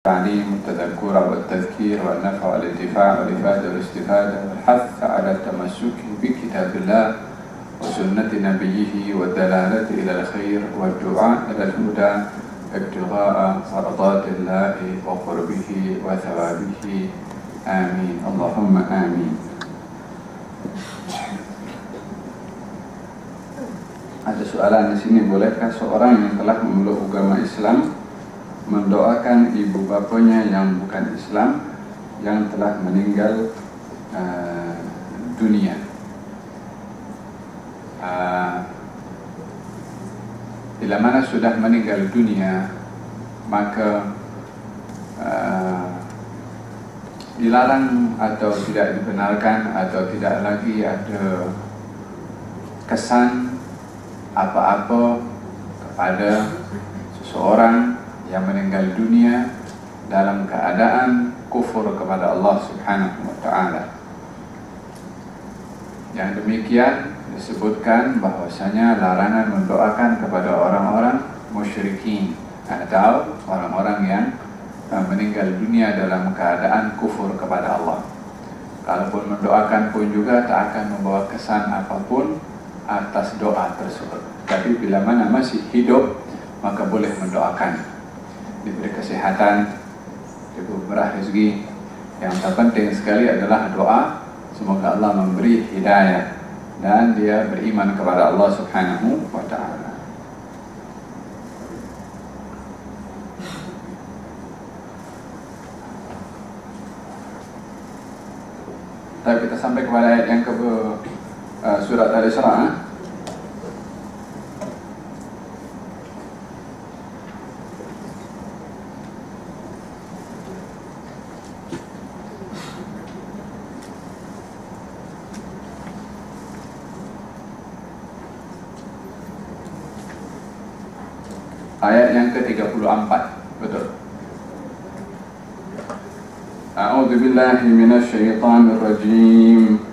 التعليم والتذكر والتذكير والنفع والانتفاع والإفادة والاستفادة والحث على التمسك بكتاب الله وسنة نبيه والدلالة إلى الخير والدعاء إلى الهدى ابتغاء مرضات الله وقربه وثوابه آمين اللهم آمين. Ada soalan di sini, bolehkah seorang yang telah memeluk agama Islam mendoakan ibu bapanya yang bukan Islam yang telah meninggal dunia? Bila mana sudah meninggal dunia, maka dilarang atau tidak dibenarkan atau tidak lagi ada kesan apa-apa kepada seseorang yang meninggal dunia dalam keadaan kufur kepada Allah Subhanahu wa ta'ala. Yang demikian disebutkan bahwasanya larangan mendoakan kepada orang-orang musyrikin atau orang-orang yang meninggal dunia dalam keadaan kufur kepada Allah. Kalaupun mendoakan pun juga tak akan membawa kesan apapun atas doa tersebut. Tapi bila mana masih hidup, maka boleh mendoakan, diberi kesehatan, diberi rezeki. Yang terpenting sekali adalah doa, semoga Allah memberi hidayah dan dia beriman kepada Allah Subhanahu wa ta'ala. Tapi kita sampai kepada ayat yang surat Al-Isra. Ayat yang ke-34, betul. A'udzu billahi minasy syaithanir rajim.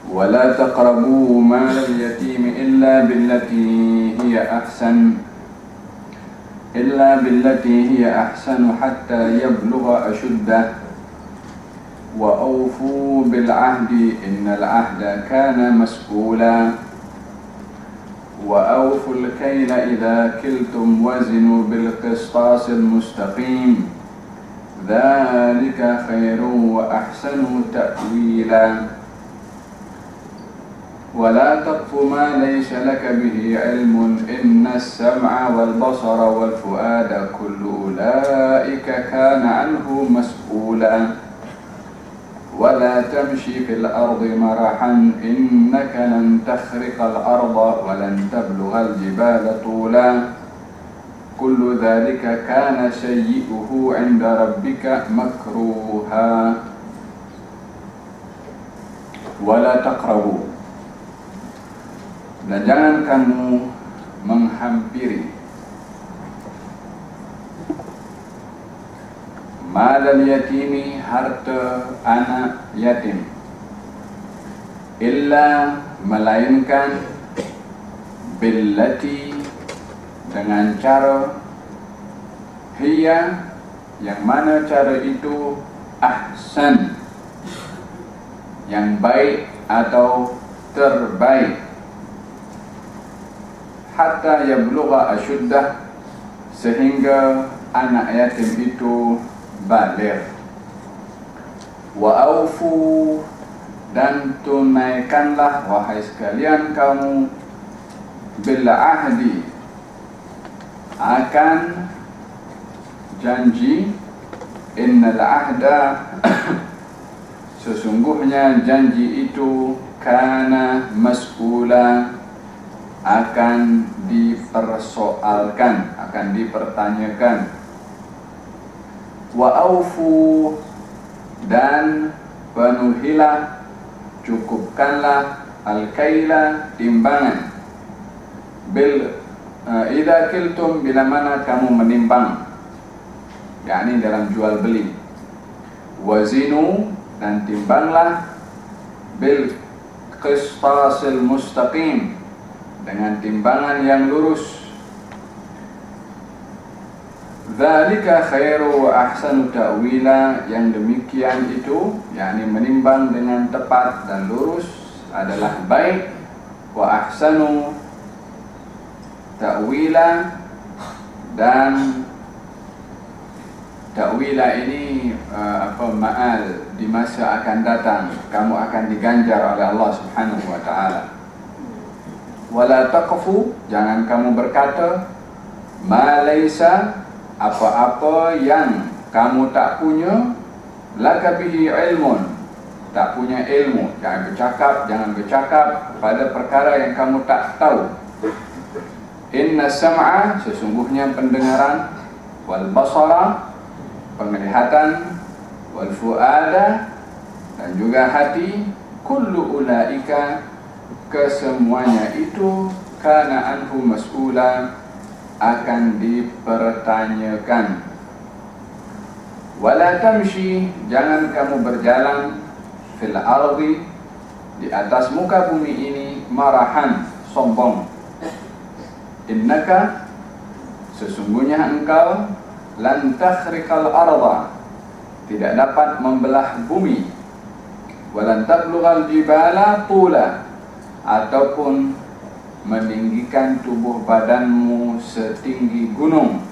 Wa la taqrabu mal al-yatim illa billati hiya ahsan hatta yablugha ashuddah wa awfu bil 'ahdi innal 'ahda kana mas'ula. وأوفوا الكيل إذا كلتم وزنوا بالقسطاس المستقيم ذلك خير وأحسن تأويلا ولا تقف ما ليس لك به علم إن السمع والبصر والفؤاد كل أولئك كان عنه مسؤولا ولا تمشي في الأرض مرحا إنك لن تخرق الأرض ولن تبلغ الجبال طولا كل ذلك كان سيئه عند ربك مكروها ولا تقربوا. Dan jangan kamu menghampiri malal yatimi, harta anak yatim, illa, melainkan, billati, dengan cara, hiya, yang mana cara itu, ahsan, yang baik atau terbaik, hatta yablugha ashuddah, sehingga anak yatim itu baligh. Wa aufu, dan tunaikanlah wahai sekalian kamu, bil ahdi, akan janji, innal ahda, sesungguhnya janji itu, kana mas'ula, akan dipersoalkan, akan dipertanyakan. Wa aufu, dan penuhilah, cukupkanlah, al-kaila, timbangan, bil idza kiltum, bila mana kamu menimbang, yakni dalam jual beli. Wazinu, dan timbanglah, bil qistasil mustaqim, dengan timbangan yang lurus. Dzalika khairu wa ahsanu ta'wila, yang demikian itu yakni menimbang dengan tepat dan lurus adalah baik, wa ahsanu ta'wila, dan ta'wila ini ma'al, di masa akan datang kamu akan diganjar oleh Allah Subhanahu wa taala. Wala taqfu, jangan kamu berkata, ma laisa, apa-apa yang kamu tak punya, laka bihi ilmun, tak punya ilmu. Jangan bercakap pada perkara yang kamu tak tahu. Inna sam'a, sesungguhnya pendengaran, wal basara, penglihatan, wal fuada, dan juga hati, kullu ulaika, kesemuanya itu, kana anhu mas'ula, akan dipertanyakan. Wala tamshi, jangan kamu berjalan, fil ardi, di atas muka bumi ini, marahan, sombong. Innaka, sesungguhnya engkau, lan takhriqal arda, tidak dapat membelah bumi, walan tablughal jibala tula, ataupun meninggikan tubuh badanmu setinggi gunung.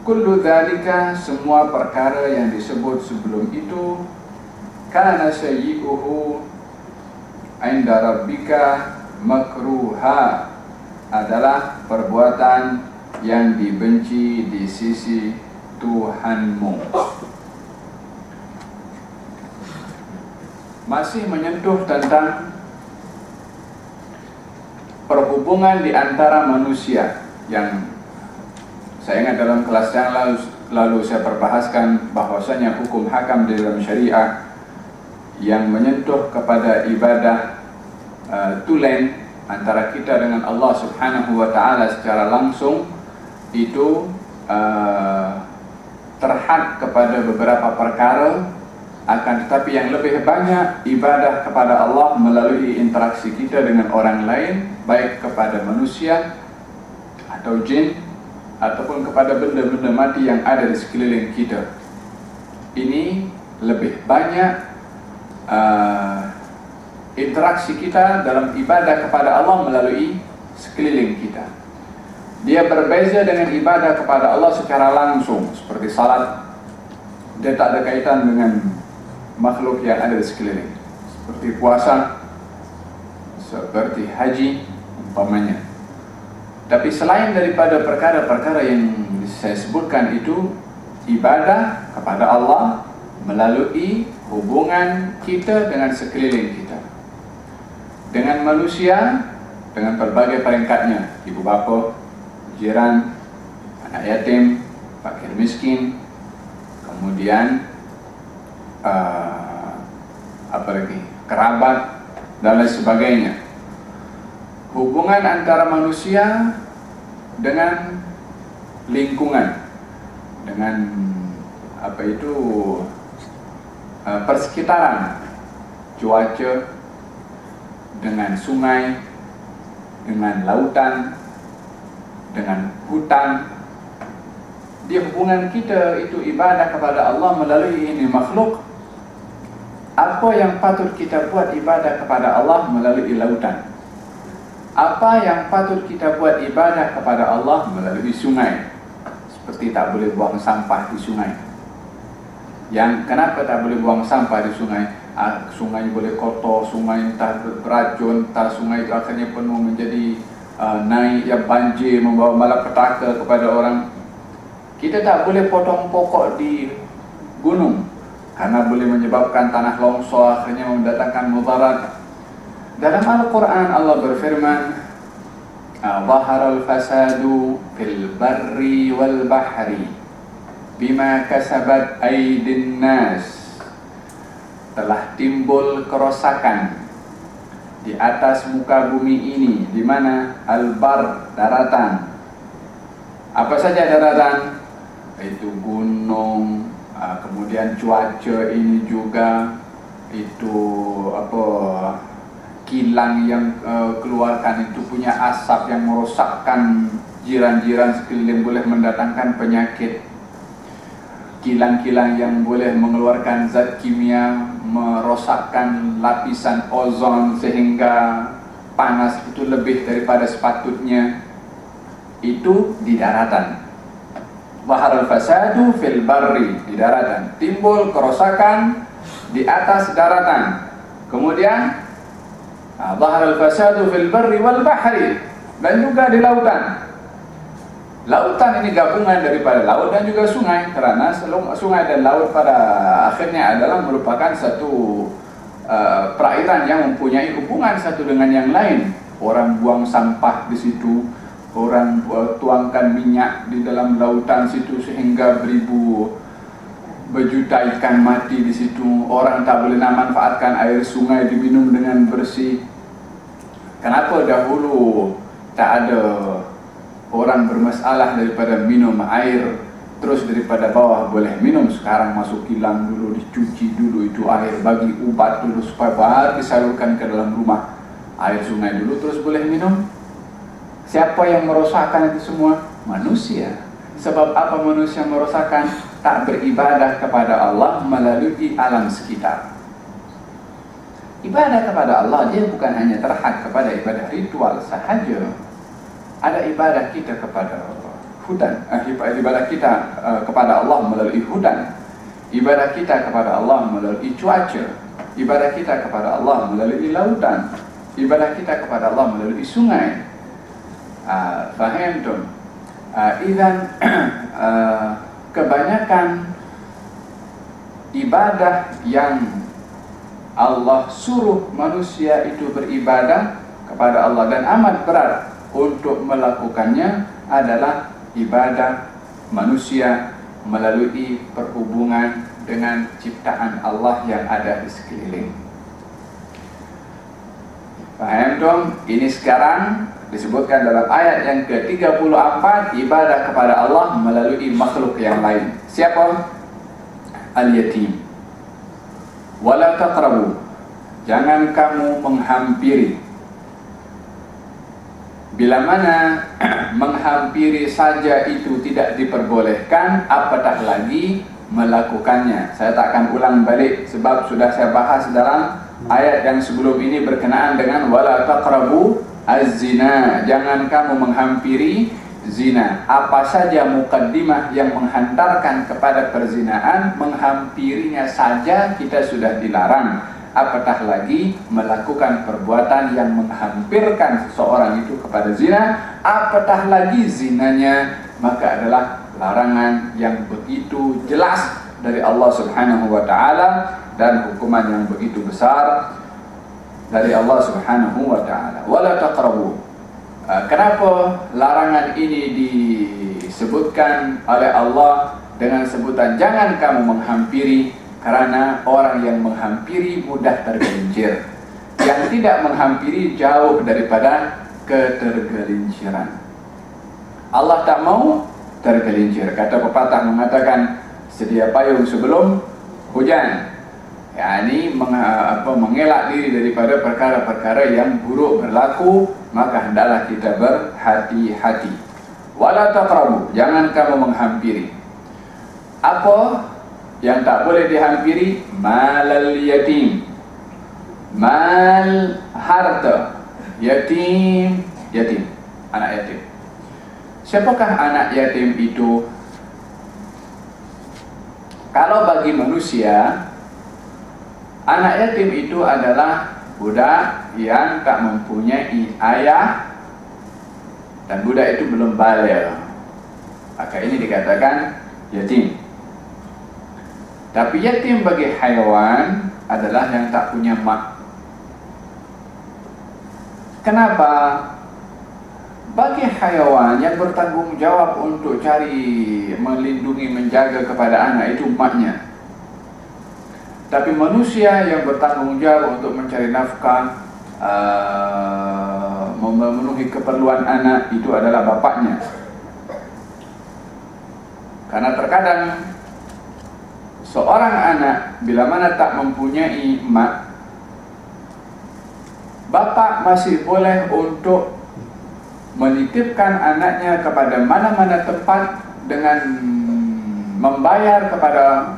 Kullu dzalika, semua perkara yang disebut sebelum itu, kana sayyi'uhu 'inda rabbika makruha, adalah perbuatan yang dibenci di sisi Tuhanmu. Masih menyentuh tentang perhubungan di antara manusia, yang saya ingat dalam kelas yang lalu saya perbahaskan bahwasanya hukum hakam di dalam syariah yang menyentuh kepada ibadah tulen antara kita dengan Allah Subhanahu wa taala secara langsung itu terhad kepada beberapa perkara, akan tetapi yang lebih banyak ibadah kepada Allah melalui interaksi kita dengan orang lain, baik kepada manusia atau jin ataupun kepada benda-benda mati yang ada di sekeliling kita. Ini lebih banyak interaksi kita dalam ibadah kepada Allah melalui sekeliling kita. Dia berbeza dengan ibadah kepada Allah secara langsung, seperti salat. Dia tak ada kaitan dengan makhluk yang ada di sekeliling, seperti puasa, seperti haji umpamanya. Tapi selain daripada perkara-perkara yang saya sebutkan itu, ibadah kepada Allah melalui hubungan kita dengan sekeliling kita, dengan manusia, dengan berbagai peringkatnya, ibu bapa, jiran, anak yatim, fakir miskin, kemudian kerabat dan lain sebagainya. Hubungan antara manusia dengan lingkungan, dengan persekitaran, cuaca, dengan sungai, dengan lautan, dengan hutan. Dia hubungan kita itu ibadah kepada Allah melalui ini makhluk. Apa yang patut kita buat ibadah kepada Allah melalui lautan? Apa yang patut kita buat ibadah kepada Allah melalui sungai? Seperti tak boleh buang sampah di sungai. Yang kenapa tak boleh buang sampah di sungai? Sungai boleh kotor, sungai entah beracun, entah sungai itu akhirnya penuh menjadi naik yang banjir, membawa malapetaka kepada orang. Kita tak boleh potong pokok di gunung karena boleh menyebabkan tanah longsor, akhirnya mendatangkan mudarat. Dalam Al-Quran Allah berfirman, "Zaharal fasadu fil barri wal bahri bima kasabat aydin nas." Telah timbul kerosakan di atas muka bumi ini, di mana al-bar, daratan. Apa saja daratan? Itu gunung, kemudian cuaca ini juga, itu kilang yang keluarkan itu punya asap yang merosakkan jiran-jiran sekeliling boleh mendatangkan penyakit, kilang-kilang yang boleh mengeluarkan zat kimia, merosakkan lapisan ozon sehingga panas itu lebih daripada sepatutnya, itu di daratan. Zaharal fasadu fil barri, di daratan. Timbul kerosakan di atas daratan. Kemudian zaharal fasadu fil barri wal bahri, dan juga di lautan. Lautan ini gabungan daripada laut dan juga sungai, karena sungai dan laut pada akhirnya adalah merupakan satu perairan yang mempunyai hubungan satu dengan yang lain. Orang buang sampah di situ, orang tuangkan minyak di dalam lautan situ sehingga berjuta ikan mati di situ. Orang tak boleh manfaatkan air sungai diminum dengan bersih. Kenapa dahulu tak ada orang bermasalah daripada minum air terus daripada bawah boleh minum? Sekarang masuk kilang dulu, dicuci dulu itu air, bagi ubat dulu supaya baru disalurkan ke dalam rumah. Air sungai dulu terus boleh minum. Siapa yang merosakkan itu semua? Manusia. Sebab apa manusia merosakkan? Tak beribadah kepada Allah melalui alam sekitar. Ibadah kepada Allah dia bukan hanya terhad kepada ibadah ritual sahaja. Ada ibadah kita kepada hutan, ibadah kita kepada Allah melalui hutan, ibadah kita kepada Allah melalui cuaca, ibadah kita kepada Allah melalui lautan, ibadah kita kepada Allah melalui sungai. Faham tu? Idan kebanyakan ibadah yang Allah suruh manusia itu beribadah kepada Allah dan amat berat untuk melakukannya adalah ibadah manusia melalui perhubungan dengan ciptaan Allah yang ada di sekeliling. Faham dong? Ini sekarang disebutkan dalam ayat yang ke-34, ibadah kepada Allah melalui makhluk yang lain. Siapa? Al-yatim. Wala taqrabu, jangan kamu menghampiri. Bila mana menghampiri saja itu tidak diperbolehkan, apatah lagi melakukannya. Saya tak akan ulang balik sebab sudah saya bahas dalam ayat yang sebelum ini berkenaan dengan wala taqrabu az-zina, jangan kamu menghampiri zina. Apa saja mukaddimah yang menghantarkan kepada perzinaan, menghampirinya saja kita sudah dilarang, apatah lagi melakukan perbuatan yang menghampirkan seseorang itu kepada zina, apatah lagi zinanya, maka adalah larangan yang begitu jelas dari Allah Subhanahu wa taala dan hukuman yang begitu besar dari Allah Subhanahu wa taala. Wala taqrabu. Kenapa larangan ini disebutkan oleh Allah dengan sebutan jangan kamu menghampiri? Karena orang yang menghampiri mudah tergelincir. Yang tidak menghampiri jauh daripada ketergelinciran. Allah tak mau tergelincir. Kata pepatah mengatakan sedia payung sebelum hujan. yakni mengelak diri daripada perkara-perkara yang buruk berlaku, maka hendaklah kita berhati-hati. Wala taqrabu, jangan kamu menghampiri. Apa yang tak boleh dihampiri? Malal yatim, mal harta, yatim, yatim, anak yatim. Siapakah anak yatim itu? Kalau bagi manusia, anak yatim itu adalah budak yang tak mempunyai ayah dan budak itu belum baligh. Maka ini dikatakan yatim. Tapi yatim bagi haiwan adalah yang tak punya mak. Kenapa? Bagi haiwan yang bertanggung jawab untuk cari, melindungi, menjaga kepada anak itu maknya. Tapi manusia yang bertanggung jawab untuk mencari nafkah, memenuhi keperluan anak, itu adalah bapaknya. Karena terkadang seorang anak bila mana tak mempunyai mak, bapak masih boleh untuk menitipkan anaknya kepada mana-mana tempat dengan membayar kepada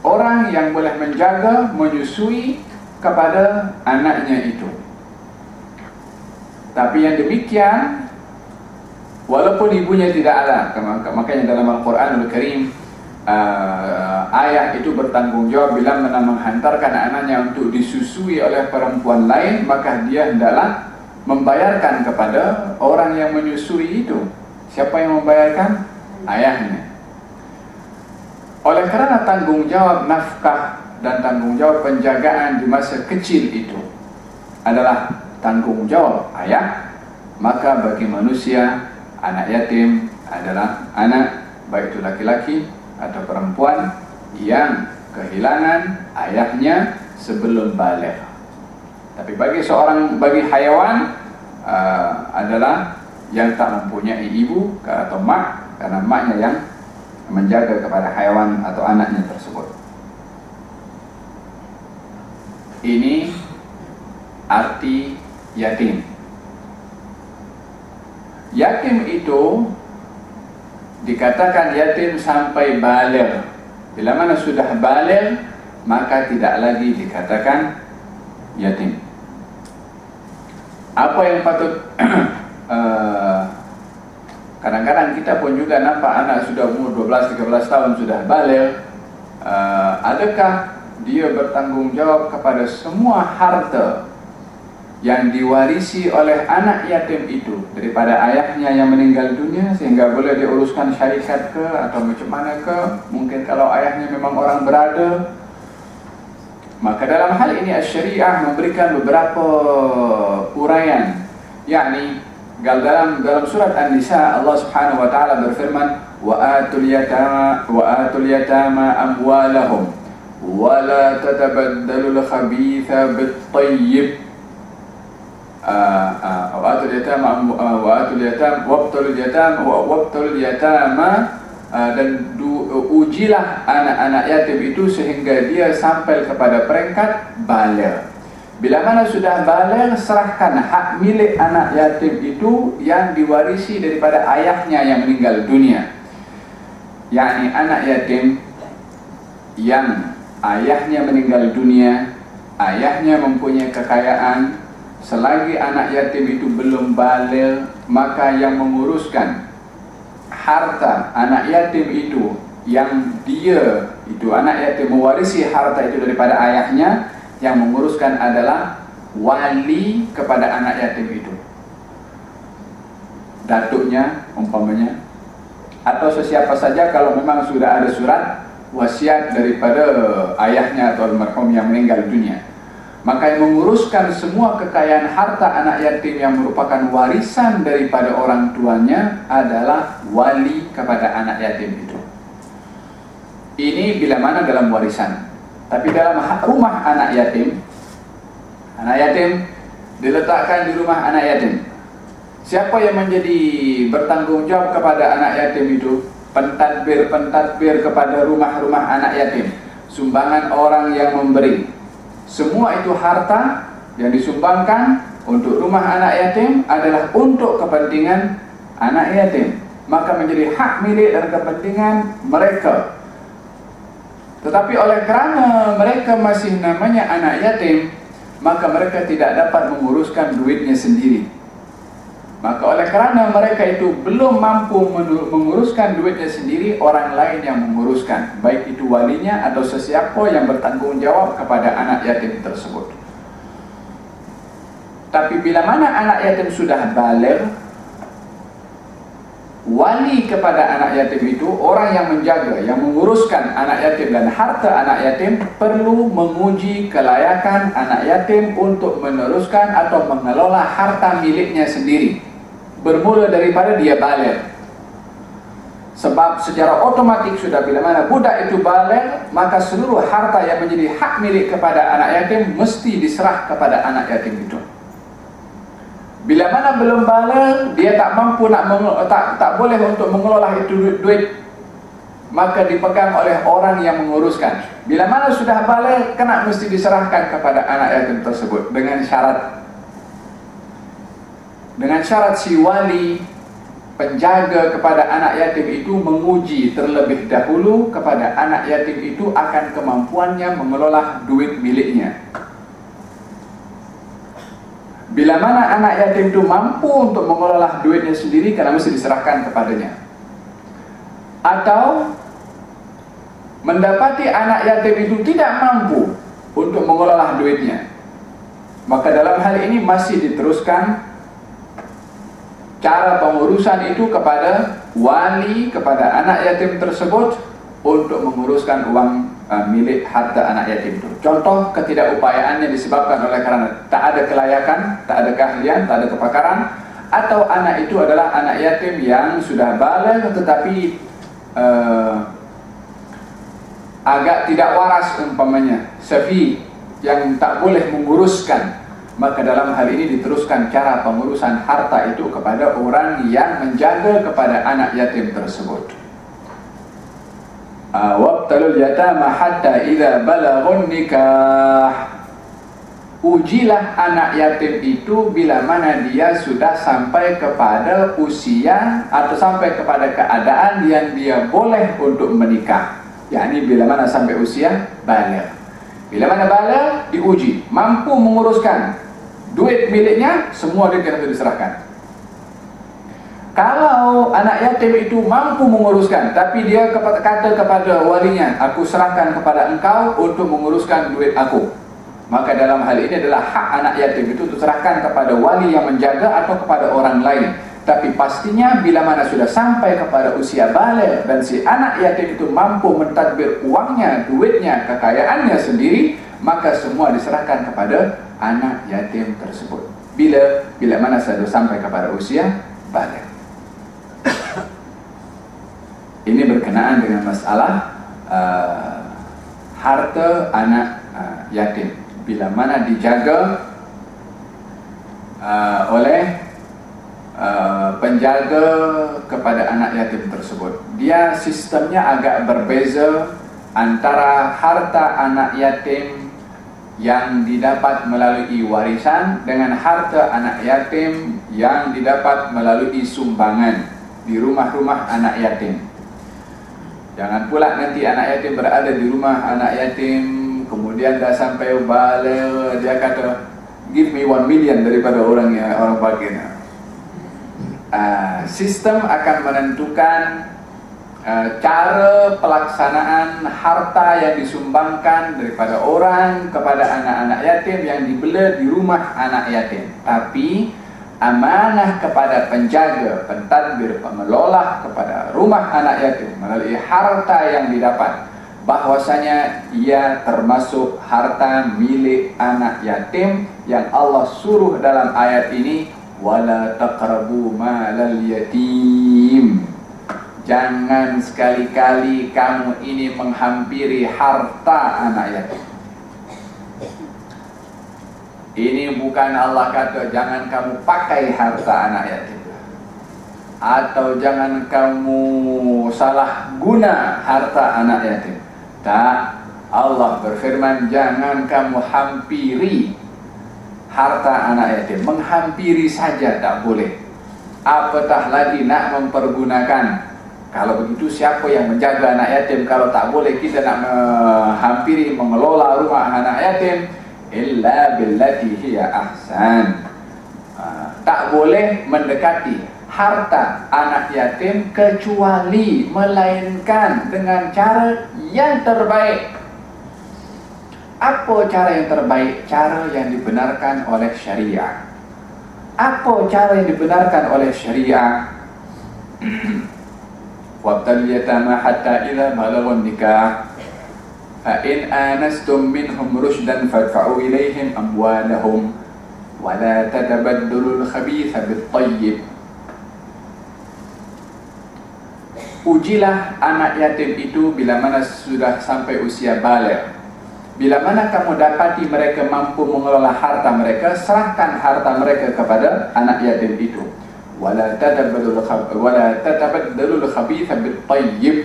orang yang boleh menjaga, menyusui kepada anaknya itu. Tapi yang demikian, walaupun ibunya tidak ada, makanya dalam Al-Quranul Karim ayah itu bertanggung jawab bila mana menghantarkan anaknya untuk disusui oleh perempuan lain, maka dia hendaklah membayarkan kepada orang yang menyusui itu. Siapa yang membayarkan? Ayahnya. Oleh kerana tanggung jawab nafkah dan tanggung jawab penjagaan di masa kecil itu adalah tanggung jawab ayah, maka bagi manusia anak yatim adalah anak, baik itu laki-laki atau perempuan, yang kehilangan ayahnya sebelum baligh. Tapi bagi hayawan adalah yang tak mempunyai ibu atau mak, karena maknya yang menjaga kepada hayawan atau anaknya tersebut. Ini arti yatim. Yatim itu dikatakan yatim sampai baligh. Bila mana sudah baligh, maka tidak lagi dikatakan yatim. Apa yang patut kadang-kadang kita pun juga nampak anak sudah umur 12-13 tahun sudah baligh, adakah dia bertanggung jawab kepada semua harta yang diwarisi oleh anak yatim itu daripada ayahnya yang meninggal dunia, sehingga boleh diuruskan syarikat ke atau macam mana ke? Mungkin kalau ayahnya memang orang berada, maka dalam hal ini Asy-Syariah memberikan beberapa uraian. Yakni dalam surat An-Nisa, Allah Subhanahu wa taala berfirman, wa atul yatama amwalahum wa la tatabaddalul khabitha bit-tayyib wabtalul yatama dan ujilah anak-anak yatim itu sehingga dia sampai kepada peringkat baligh. Bila mana sudah baligh, serahkan hak milik anak yatim itu yang diwarisi daripada ayahnya yang meninggal dunia. Yakni anak yatim yang ayahnya meninggal dunia, ayahnya mempunyai kekayaan, selagi anak yatim itu belum baligh, maka yang menguruskan harta anak yatim itu, yang dia itu anak yatim mewarisi harta itu daripada ayahnya, yang menguruskan adalah wali kepada anak yatim itu, datuknya umpamanya, atau sesiapa saja kalau memang sudah ada surat wasiat daripada ayahnya atau almarhum yang meninggal dunia. Maka yang menguruskan semua kekayaan harta anak yatim yang merupakan warisan daripada orang tuanya adalah wali kepada anak yatim itu. Ini bila mana dalam warisan. Tapi dalam rumah anak yatim diletakkan di rumah anak yatim. Siapa yang menjadi bertanggung jawab kepada anak yatim itu? Pentadbir kepada rumah-rumah anak yatim, sumbangan orang yang memberi. Semua itu harta yang disumbangkan untuk rumah anak yatim adalah untuk kepentingan anak yatim, maka menjadi hak milik dan kepentingan mereka. Tetapi oleh kerana mereka masih namanya anak yatim, maka mereka tidak dapat menguruskan duitnya sendiri. Maka oleh kerana mereka itu belum mampu menguruskan duitnya sendiri, orang lain yang menguruskan, baik itu walinya atau sesiapa yang bertanggung jawab kepada anak yatim tersebut. Tapi bila mana anak yatim sudah baligh, wali kepada anak yatim itu, orang yang menjaga, yang menguruskan anak yatim dan harta anak yatim, perlu menguji kelayakan anak yatim untuk meneruskan atau mengelola harta miliknya sendiri, bermula daripada dia baligh. Sebab secara otomatik sudah bila mana budak itu baligh, maka seluruh harta yang menjadi hak milik kepada anak yatim mesti diserah kepada anak yatim itu. Bila mana belum baligh, dia tak mampu tak boleh untuk mengelola itu duit, maka dipegang oleh orang yang menguruskan. Bila mana sudah baligh, kena mesti diserahkan kepada anak yatim tersebut dengan syarat dengan syarat si wali penjaga kepada anak yatim itu menguji terlebih dahulu kepada anak yatim itu akan kemampuannya mengelola duit miliknya. Bila mana anak yatim itu mampu untuk mengelola duitnya sendiri, karena mesti diserahkan kepadanya. Atau mendapati anak yatim itu tidak mampu untuk mengelola duitnya, maka dalam hal ini masih diteruskan cara pengurusan itu kepada wali, kepada anak yatim tersebut untuk menguruskan uang milik harta anak yatim itu. Contoh ketidakupayaannya disebabkan oleh karena tak ada kelayakan, tak ada keahlian, tak ada kepakaran, atau anak itu adalah anak yatim yang sudah balik tetapi agak tidak waras umpamanya, safi, yang tak boleh menguruskan, maka dalam hal ini diteruskan cara pengurusan harta itu kepada orang yang menjaga kepada anak yatim tersebut. Wabtalul yatama hatta idza balaghun nikah. Ujilah anak yatim itu bila mana dia sudah sampai kepada usia atau sampai kepada keadaan yang dia boleh untuk menikah. yakni bila mana sampai usia baligh. Bila mana baligh diuji, mampu menguruskan duit miliknya, semua duit yang diserahkan. Kalau anak yatim itu mampu menguruskan, tapi dia kata kepada walinya, aku serahkan kepada engkau untuk menguruskan duit aku, maka dalam hal ini adalah hak anak yatim itu diserahkan kepada wali yang menjaga atau kepada orang lain. Tapi pastinya bila mana sudah sampai kepada usia baligh dan si anak yatim itu mampu mentadbir uangnya, duitnya, kekayaannya sendiri, maka semua diserahkan kepada anak yatim tersebut. Bila mana sudah sampai kepada usia baligh. Ini berkenaan dengan masalah harta anak yatim. Bila mana dijaga oleh penjaga kepada anak yatim tersebut. Dia sistemnya agak berbeza antara harta anak yatim yang didapat melalui warisan dengan harta anak yatim yang didapat melalui sumbangan di rumah-rumah anak yatim. Jangan pula nanti anak yatim berada di rumah anak yatim, kemudian dah sampai baligh dia kata give me 1 million daripada orang bagian. Sistem akan menentukan cara pelaksanaan harta yang disumbangkan daripada orang kepada anak-anak yatim yang dibela di rumah anak yatim. Tapi amanah kepada penjaga, pentadbir, pengelola kepada rumah anak yatim melalui harta yang didapat, bahwasanya ia termasuk harta milik anak yatim yang Allah suruh dalam ayat ini, wala taqrabu malal yatim. Jangan sekali-kali kamu ini menghampiri harta anak yatim. Ini bukan Allah kata jangan kamu pakai harta anak yatim, atau jangan kamu salah guna harta anak yatim. Tak, Allah berfirman jangan kamu hampiri harta anak yatim. Menghampiri saja tak boleh, apatah lagi nak mempergunakan. Kalau begitu siapa yang menjaga anak yatim kalau tak boleh kita nak menghampiri, mengelola rumah anak yatim? Illa billati hiya ahsan. Tak boleh mendekati harta anak yatim kecuali melainkan dengan cara yang terbaik. Apa cara yang terbaik? Cara yang dibenarkan oleh syariah. Apa cara yang dibenarkan oleh syariah? Wabtal yatama hatta idza balaghun nikah fa in anastum minhum rushdan fadfa'u ilaihim amwalahum wa la tatabaddalul khabitha bit tayyib. Ujilah anak yatim itu bila mana sudah sampai usia baligh. Bila mana kamu dapati mereka mampu mengelola harta mereka, serahkan harta mereka kepada anak yatim itu. Wala tatabaddalul khabitha bit tayyib.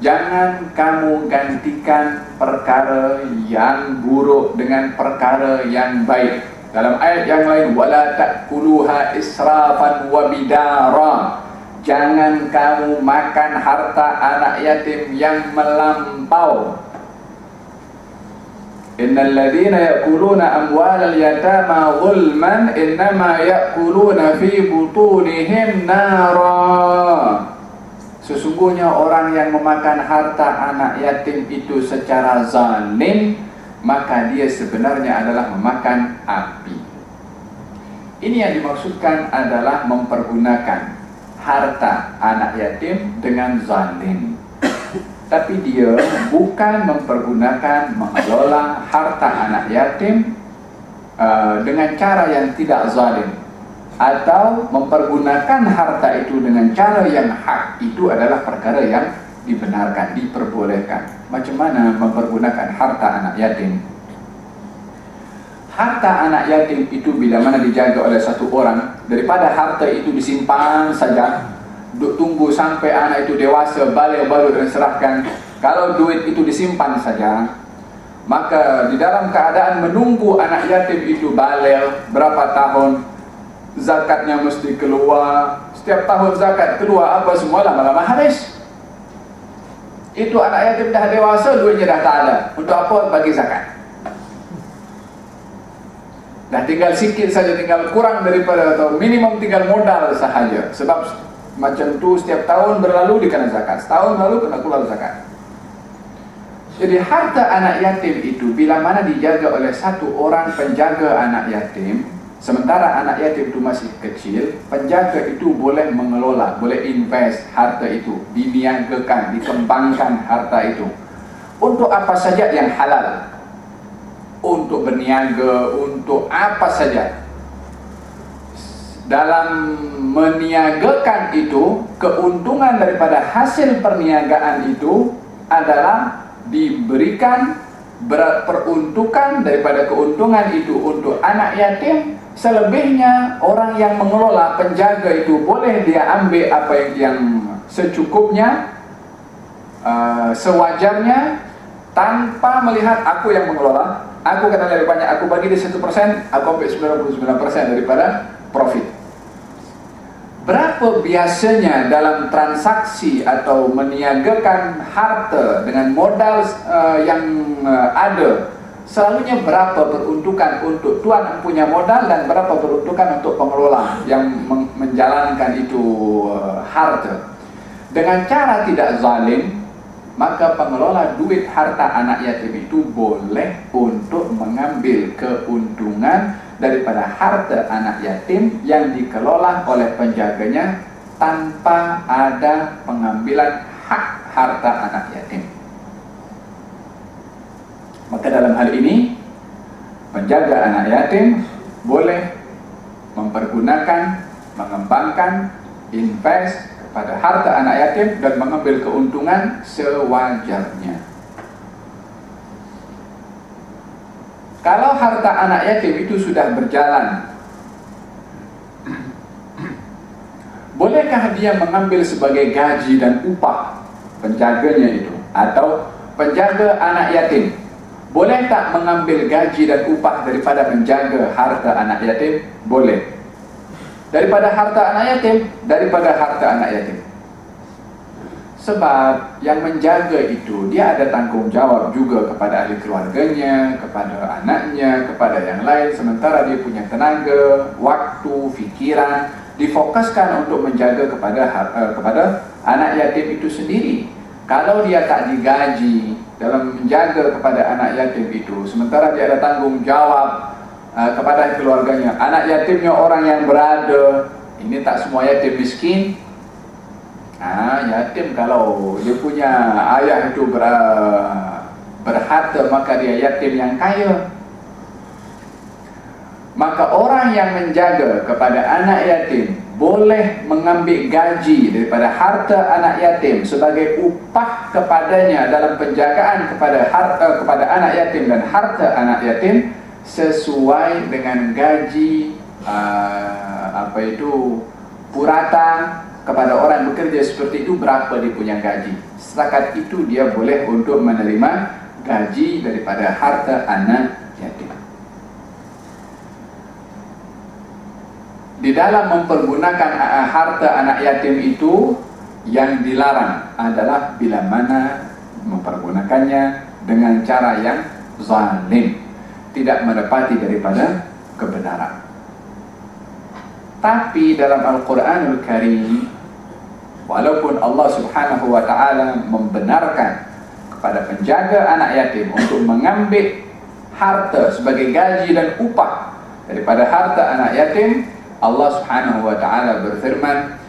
Jangan kamu gantikan perkara yang buruk dengan perkara yang baik. Dalam ayat yang lain, wala ta'kuluha israfan wa bidara. Jangan kamu makan harta anak yatim yang melampau. Innal ladzina ya'kuluna amwalal yatama zulman innama ya'kuluna fi butunihim nara. Sesungguhnya orang yang memakan harta anak yatim itu secara zalim, maka dia sebenarnya adalah memakan api. Ini yang dimaksudkan adalah mempergunakan harta anak yatim dengan zalim. Tapi dia bukan mempergunakan, mengelola harta anak yatim dengan cara yang tidak zalim, atau mempergunakan harta itu dengan cara yang hak. Itu adalah perkara yang dibenarkan, diperbolehkan. Macam mana mempergunakan harta anak yatim? Harta anak yatim itu bila mana dijaga oleh satu orang, daripada harta itu disimpan saja, tunggu sampai anak itu dewasa, balik baru diserahkan. Kalau duit itu disimpan saja, maka di dalam keadaan menunggu anak yatim itu balik berapa tahun, zakatnya mesti keluar. Setiap tahun zakat keluar, apa semua lama-lama habis. Itu anak yatim dah dewasa, duitnya dah tak ada. Untuk apa bagi zakat? Dah tinggal sikit saja, tinggal kurang daripada, atau minimum tinggal modal sahaja. Sebab macam tu setiap tahun berlalu dikena zakat, setahun lalu kena keluar zakat. Jadi harta anak yatim itu bila mana dijaga oleh satu orang penjaga anak yatim, sementara anak yatim itu masih kecil, penjaga itu boleh mengelola, boleh invest harta itu, diniagakan, dikembangkan harta itu untuk apa saja yang halal, untuk berniaga, untuk apa saja. Dalam meniagakan itu, keuntungan daripada hasil perniagaan itu adalah diberikan, peruntukan daripada keuntungan itu untuk anak yatim. Selebihnya orang yang mengelola, penjaga itu boleh dia ambil apa yang secukupnya, sewajarnya, tanpa melihat aku yang mengelola, aku kena lebih banyak, aku bagi dia 1%, aku ambil 99% daripada profit. Berapa biasanya dalam transaksi atau meniagakan harta dengan modal yang ada, selalunya berapa peruntukan untuk tuan punya modal dan berapa peruntukan untuk pengelola yang menjalankan itu harta. Dengan cara tidak zalim, maka pengelola duit harta anak yatim itu boleh untuk mengambil keuntungan daripada harta anak yatim yang dikelola oleh penjaganya tanpa ada pengambilan hak harta anak yatim. Maka dalam hal ini, penjaga anak yatim boleh mempergunakan, mengembangkan, invest pada harta anak yatim dan mengambil keuntungan sewajarnya. Kalau harta anak yatim itu sudah berjalan, bolehkah dia mengambil sebagai gaji dan upah penjaganya itu? Atau penjaga anak yatim boleh tak mengambil gaji dan upah daripada menjaga harta anak yatim? Boleh. Daripada harta anak yatim, daripada harta anak yatim. Sebab yang menjaga itu, dia ada tanggungjawab juga kepada ahli keluarganya, kepada anaknya, kepada yang lain. Sementara dia punya tenaga, waktu, fikiran difokuskan untuk menjaga kepada anak yatim itu sendiri. Kalau dia tak digaji dalam menjaga kepada anak yatim itu, sementara dia ada tanggungjawab kepada keluarganya, anak yatimnya orang yang berada. Ini tak semua yatim miskin. Yatim kalau dia punya ayah itu berharta, maka dia yatim yang kaya. Maka orang yang menjaga kepada anak yatim boleh mengambil gaji daripada harta anak yatim sebagai upah kepadanya dalam penjagaan kepada anak yatim dan harta anak yatim, sesuai dengan gaji purata kepada orang bekerja seperti itu, berapa dia punya gaji. Setakat itu dia boleh untuk menerima gaji daripada harta anak yatim. di dalam mempergunakan harta anak yatim itu, yang dilarang adalah bila mana mempergunakannya dengan cara yang zalim, tidak menepati daripada kebenaran. Tapi dalam Al-Quranul Karim, walaupun Allah Subhanahu wa ta'ala membenarkan kepada penjaga anak yatim untuk mengambil harta sebagai gaji dan upah daripada harta anak yatim, Allah Subhanahu wa ta'ala berfirman,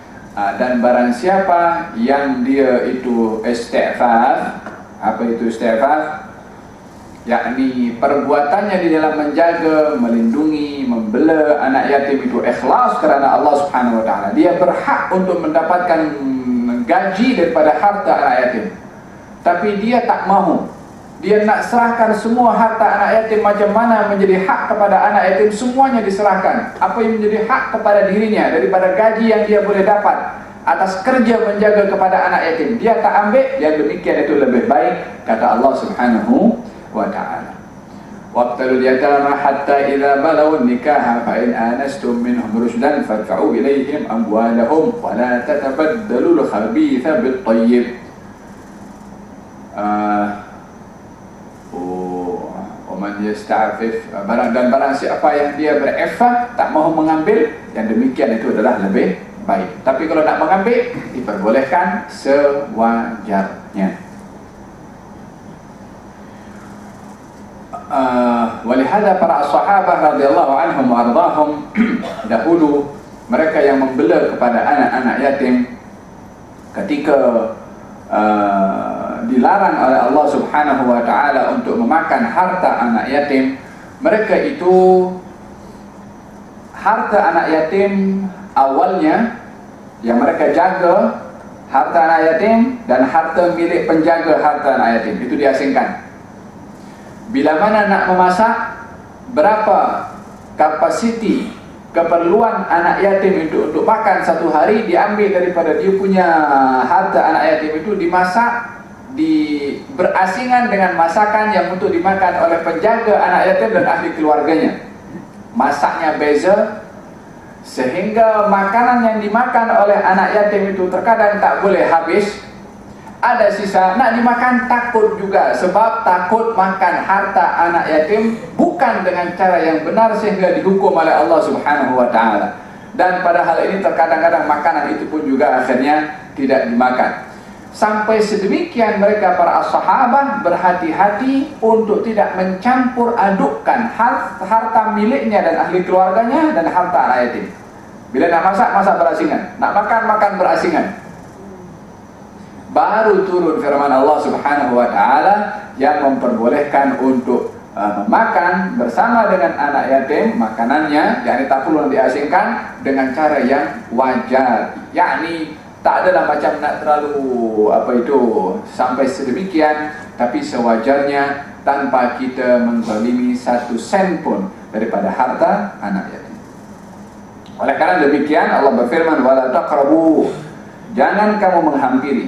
dan barang siapa yang dia itu istighfar. Apa itu istighfar? Yakni perbuatannya di dalam menjaga, melindungi, membela anak yatim itu ikhlas kerana Allah Subhanahu wa ta'ala, dia berhak untuk mendapatkan gaji daripada harta anak yatim. Tapi dia tak mahu, dia nak serahkan semua harta anak yatim. Macam mana menjadi hak kepada anak yatim, semuanya diserahkan. Apa yang menjadi hak kepada dirinya daripada gaji yang dia boleh dapat atas kerja menjaga kepada anak yatim, dia tak ambil, yang demikian itu lebih baik, kata Allah Subhanahu wa ta'ala. Waqtalul yatama hatta idza balaw nikaha fa in anastum minhum rushdan fadfa'u ilayhim amwalahum wa la tatabaddalu al-khabitha bit-tayyib. Man yasta'fif, barang siapa yang dia beriffah, tak mahu mengambil, yang demikian itu adalah lebih baik. Tapi kalau nak mengambil, diperbolehkan sewajarnya. Walihada para sahabat radhiyallahu anhum wa ardahum, dahulu mereka yang membela kepada anak-anak yatim ketika dilarang oleh Allah Subhanahu wa ta'ala untuk memakan harta anak yatim, mereka itu harta anak yatim awalnya yang mereka jaga, harta anak yatim dan harta milik penjaga harta anak yatim itu diasingkan. Bila mana nak memasak, berapa kapasiti keperluan anak yatim itu untuk makan satu hari, diambil daripada dia punya harta anak yatim itu, dimasak, berasingan dengan masakan yang untuk dimakan oleh penjaga anak yatim dan ahli keluarganya. Masaknya beza, sehingga makanan yang dimakan oleh anak yatim itu terkadang tak boleh habis, ada sisa nak dimakan, takut juga, sebab takut makan harta anak yatim bukan dengan cara yang benar sehingga dihukum oleh Allah Subhanahu wa ta'ala. Dan pada hal ini terkadang-kadang makanan itu pun juga akhirnya tidak dimakan. Sampai sedemikian mereka para sahabat berhati-hati untuk tidak mencampur adukkan harta miliknya dan ahli keluarganya dan harta anak yatim. Bila nak masak, masak berasingan, nak makan, makan berasingan. Baru turun firman Allah Subhanahu wa ta'ala yang memperbolehkan untuk makan bersama dengan anak yatim makanannya, yakni tak perlu diasingkan, dengan cara yang wajar, yakni tak adalah macam nak terlalu sampai sedemikian, tapi sewajarnya tanpa kita menzalimi satu sen pun daripada harta anak yatim. Oleh karena demikian Allah berfirman, wala taqrabu, jangan kamu menghampiri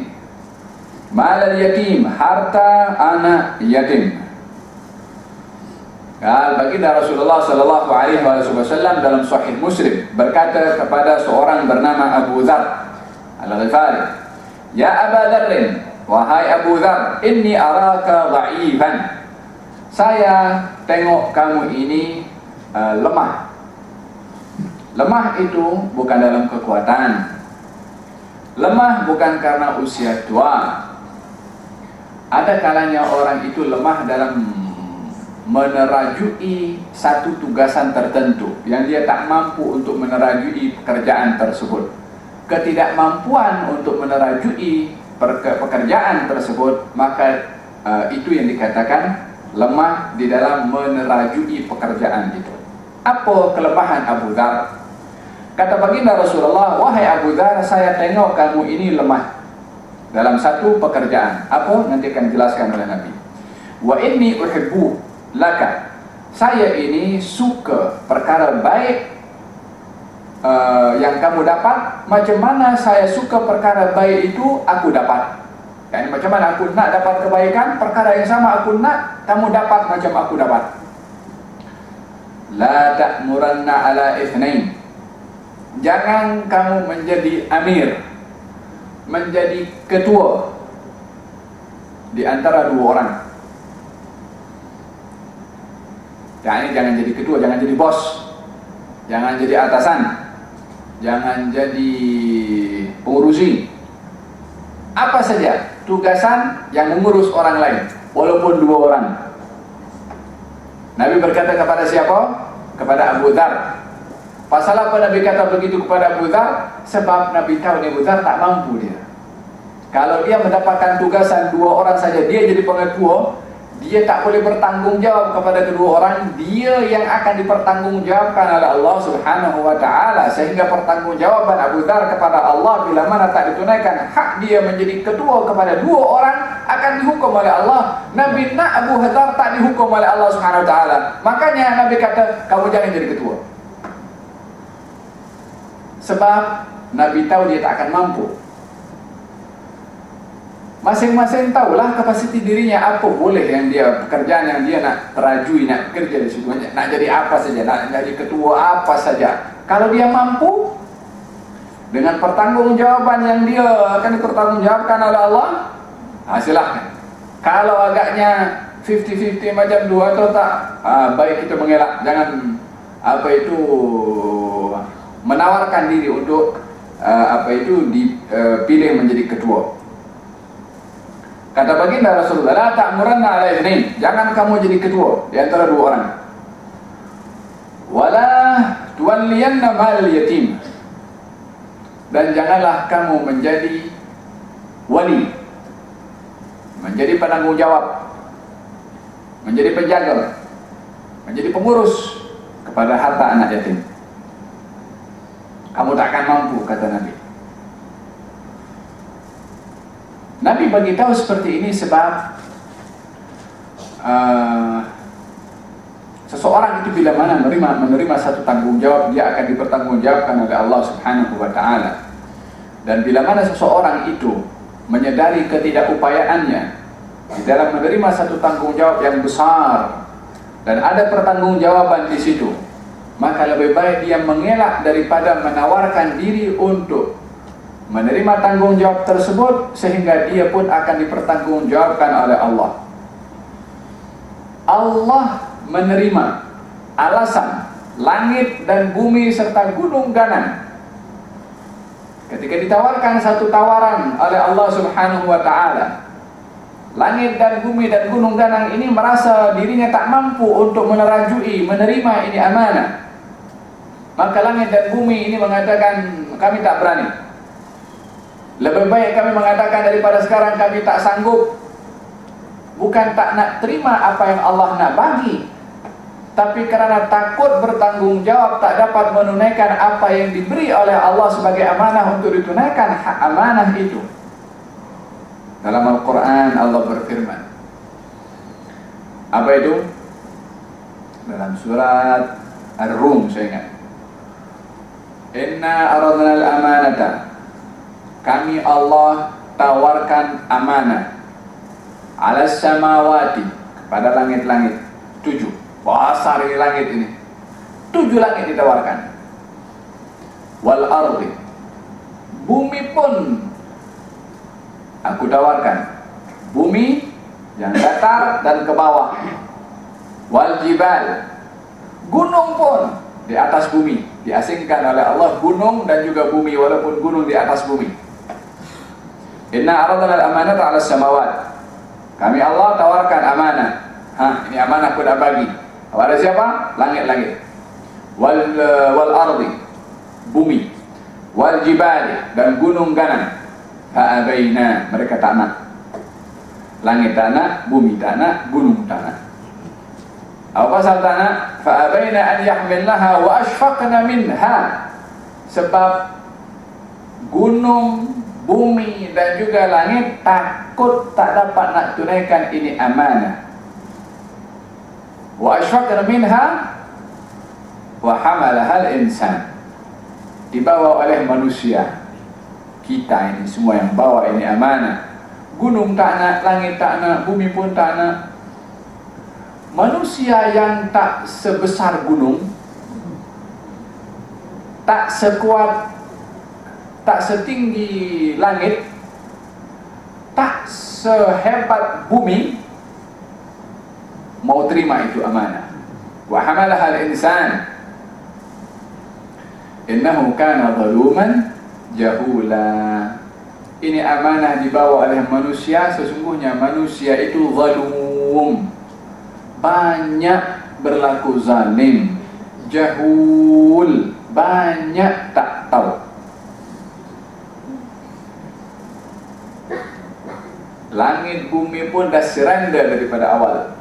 malal yatim, harta anak yatim. Baginda Rasulullah sallallahu alaihi wasallam dalam Sahih Muslim berkata kepada seorang bernama Abu Dzar Al-Ghifari, ya Aba Dzarrin, wahai Abu Dzar, inni araka dha'ifan, saya tengok kamu ini lemah. Lemah itu bukan dalam kekuatan, lemah bukan karena usia tua. Ada kalanya orang itu lemah dalam menerajui satu tugasan tertentu yang dia tak mampu untuk menerajui pekerjaan tersebut. Ketidakmampuan untuk menerajui pekerjaan tersebut, maka itu yang dikatakan lemah di dalam menerajui pekerjaan itu. Apa kelemahan Abu Dzar? Kata baginda Rasulullah, wahai Abu Dzar, saya tengok kamu ini lemah dalam satu pekerjaan. Apa? Nanti akan dijelaskan oleh Nabi. Wa inni uhibbu laka, saya ini suka perkara baik yang kamu dapat. Macam mana saya suka perkara baik itu aku dapat, yani macam mana aku nak dapat kebaikan, perkara yang sama aku nak kamu dapat macam aku dapat. La ta'muranna ala ithnain, jangan kamu menjadi amir, menjadi ketua di antara dua orang. Jangan jadi ketua, jangan jadi bos, jangan jadi atasan, jangan jadi pengurusi. Apa saja tugasan yang mengurus orang lain, walaupun dua orang. Nabi berkata kepada siapa? Kepada Abu Dzar. Pasal apa Nabi kata begitu kepada Abu Dzar? Sebab Nabi tahu Abu Dzar tak mampu dia. Kalau dia mendapatkan tugasan dua orang saja, dia jadi pengetua, dia tak boleh bertanggung jawab kepada kedua orang. Dia yang akan dipertanggungjawabkan oleh Allah Subhanahu wa ta'ala. Sehingga pertanggungjawaban Abu Dzar kepada Allah bila mana tak ditunaikan hak dia menjadi ketua kepada dua orang, akan dihukum oleh Allah. Nabi nak Abu Dzar tak dihukum oleh Allah Subhanahu wa ta'ala. Makanya Nabi kata, kamu jangan jadi ketua. Sebab Nabi tahu dia tak akan mampu. Masing-masing tahulah kapasiti dirinya apa boleh yang dia, pekerjaan yang dia nak terajui, nak kerja di situ, nak jadi apa saja, nak jadi ketua apa saja. Kalau dia mampu dengan pertanggungjawaban yang dia akan dipertanggungjawabkan oleh Allah, silahkan. Kalau agaknya 50-50 macam dua atau tak, baik kita mengelak, jangan menawarkan diri untuk dipilih menjadi ketua. Kata baginda Rasulullah, la ta'muranna ala ithnain, jangan kamu jadi ketua di antara dua orang. Wala tuwalliyanna mal yatim, dan janganlah kamu menjadi wali, menjadi penanggung jawab, menjadi penjaga, menjadi pengurus kepada harta anak yatim. Kamu tak akan mampu, kata Nabi. Nabi bagi tahu seperti ini sebab seseorang itu bila mana menerima satu tanggung jawab, dia akan dipertanggungjawabkan oleh Allah Subhanahu wa ta'ala. Dan bila mana seseorang itu menyadari ketidakupayaannya di dalam menerima satu tanggung jawab yang besar dan ada pertanggungjawaban di situ, maka lebih baik dia mengelak daripada menawarkan diri untuk menerima tanggung jawab tersebut, sehingga dia pun akan dipertanggungjawabkan oleh Allah. Allah menerima alasan langit dan bumi serta gunung ganang. Ketika ditawarkan satu tawaran oleh Allah Subhanahu wa ta'ala, langit dan bumi dan gunung ganang ini merasa dirinya tak mampu untuk menerajui, menerima ini amanah. Maka langit dan bumi ini mengatakan, kami tak berani. Lebih baik kami mengatakan daripada sekarang kami tak sanggup. Bukan tak nak terima apa yang Allah nak bagi, tapi kerana takut bertanggung jawab, tak dapat menunaikan apa yang diberi oleh Allah sebagai amanah untuk ditunaikan hak amanah itu. Dalam Al-Quran Allah berfirman, apa itu? Dalam surat Ar-Rum, saya ingat, Inna aradna al-amanata, kami Allah tawarkan amanah, ala samawati, pada langit-langit 7. Besar ini langit ini, 7 langit ditawarkan. Wal ardi, bumi pun aku tawarkan, bumi yang datar dan ke bawah. Wal jibal, gunung pun di atas bumi, diasingkan oleh Allah gunung dan juga bumi, walaupun gunung di atas bumi. Inna aradna al-amanata 'ala samawat, kami Allah tawarkan amanah. Ini amanah aku dah bagi kepada siapa? Langit-langit. Wal ardi, bumi. Wal jibali, dan gunung ganang. Fa'abaina, mereka tak nak. Langit tak nak, bumi tak nak, gunung tak nak. Apa pasal tak nak? Fa'abaina an yahmilnaha wa ashfaqna minha, sebab gunung, bumi dan juga langit takut tak dapat nak tunaikan ini amanah. Wa ashfaqna minha wa hamalaha al-insan, dibawa oleh manusia. Kita ini semua yang bawa ini amanah. Gunung tak nak, langit tak nak, bumi pun tak nak. Manusia yang tak sebesar gunung, tak sekuat, tak setinggi langit, tak sehebat bumi, mau terima itu amanah. Wa hamalaha al-insan innahu kana zaluman jahula. Ini amanah dibawa oleh manusia, sesungguhnya manusia itu zalum, banyak berlaku zalim, jahul, banyak tak tahu. Langit bumi pun dah surrender daripada awal.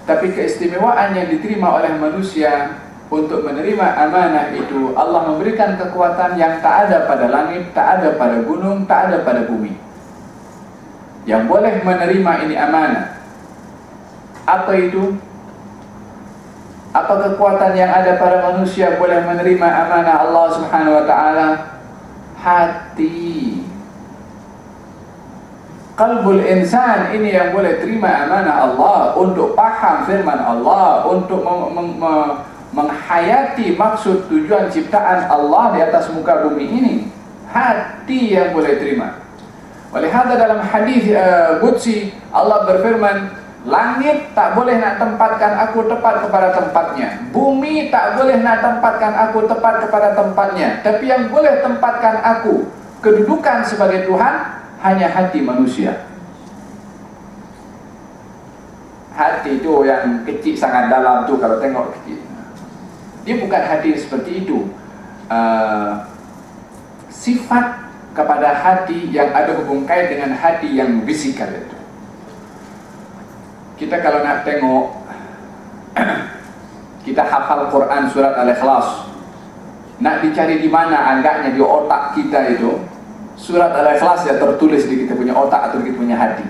Tapi keistimewaan yang diterima oleh manusia untuk menerima amanah itu, Allah memberikan kekuatan yang tak ada pada langit, tak ada pada gunung, tak ada pada bumi. Yang boleh menerima ini amanah. Apa itu? Apa kekuatan yang ada pada manusia boleh menerima amanah Allah Subhanahu wa ta'ala? Hati. Qalbul insan ini yang boleh terima amanah Allah, untuk paham firman Allah, untuk menghayati maksud tujuan ciptaan Allah di atas muka bumi ini. Hati yang boleh terima. Oleh hadza dalam hadis qudsi Allah berfirman, langit tak boleh nak tempatkan aku tepat kepada tempatnya, bumi tak boleh nak tempatkan aku tepat kepada tempatnya, tapi yang boleh tempatkan aku kedudukan sebagai Tuhan hanya hati manusia. Hati itu yang kecil sangat dalam tu, kalau tengok kecil, dia bukan hati seperti itu. Sifat kepada hati yang ada hubung kait dengan hati yang fisikal itu. Kita kalau nak tengok, kita hafal Quran surat Al-Ikhlas, nak dicari di mana agaknya di otak kita itu surat Al-Ikhlas ya tertulis di kita punya otak atau di kita punya hati?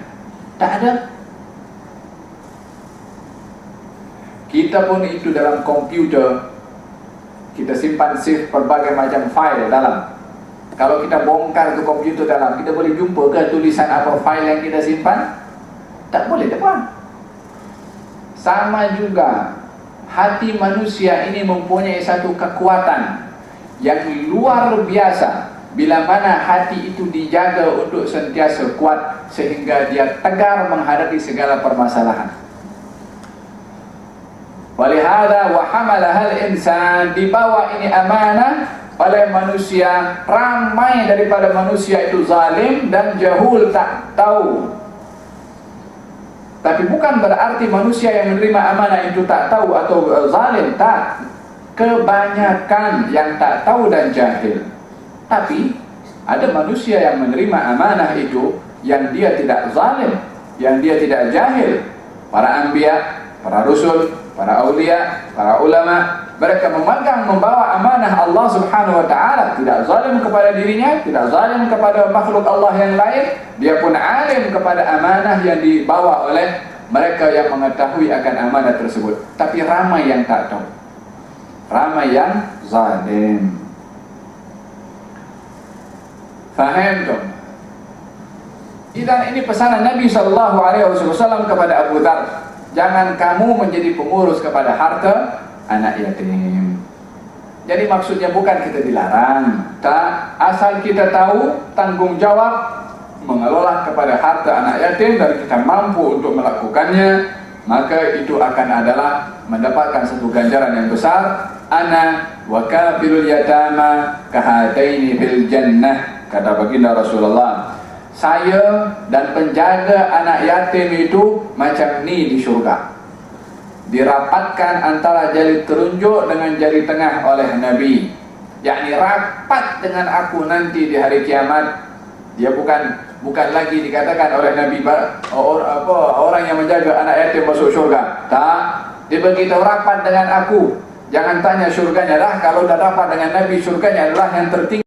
Tak ada. Kita pun itu dalam komputer, kita simpan save berbagai macam file dalam. Kalau kita bongkar ke komputer dalam, kita boleh jumpa ke tulisan apa file yang kita simpan? Tak boleh, teman. Sama juga hati manusia ini mempunyai satu kekuatan yang luar biasa. Bila mana hati itu dijaga untuk sentiasa kuat, sehingga dia tegar menghadapi segala permasalahan. Walihada wa hamalahal insan, dibawa ini amanah oleh manusia. Ramai daripada manusia itu zalim dan jahul, tak tahu. Tapi bukan berarti manusia yang menerima amanah itu tak tahu atau zalim, tak. Kebanyakan yang tak tahu dan jahil. Tapi ada manusia yang menerima amanah itu, yang dia tidak zalim, yang dia tidak jahil. Para anbiya, para rasul, para aulia, para ulama, mereka memegang, membawa amanah Allah Subhanahu wa ta'ala, tidak zalim kepada dirinya, tidak zalim kepada makhluk Allah yang lain. Dia pun alim kepada amanah yang dibawa oleh mereka yang mengetahui akan amanah tersebut. Tapi ramai yang tak tahu, ramai yang zalim. Faham tu? Dan ini pesanan Nabi SAW kepada Abu Dhar. Jangan kamu menjadi pengurus kepada harta anak yatim. Jadi maksudnya bukan kita dilarang, tak, asal kita tahu tanggungjawab mengelola kepada harta anak yatim dan kita mampu untuk melakukannya, maka itu akan adalah mendapatkan satu ganjaran yang besar. Ana wa kafilul yatama kahataini fil jannah, kata baginda Rasulullah, saya dan penjaga anak yatim itu macam ni di syurga. Dirapatkan antara jari telunjuk dengan jari tengah oleh Nabi, yakni rapat dengan aku nanti di hari kiamat. Dia bukan lagi dikatakan oleh Nabi orang yang menjaga anak yatim masuk syurga. Tak, dia beritahu rapat dengan aku. Jangan tanya syurganya dah. Kalau dah dapat dengan Nabi, syurganya adalah yang tertinggi.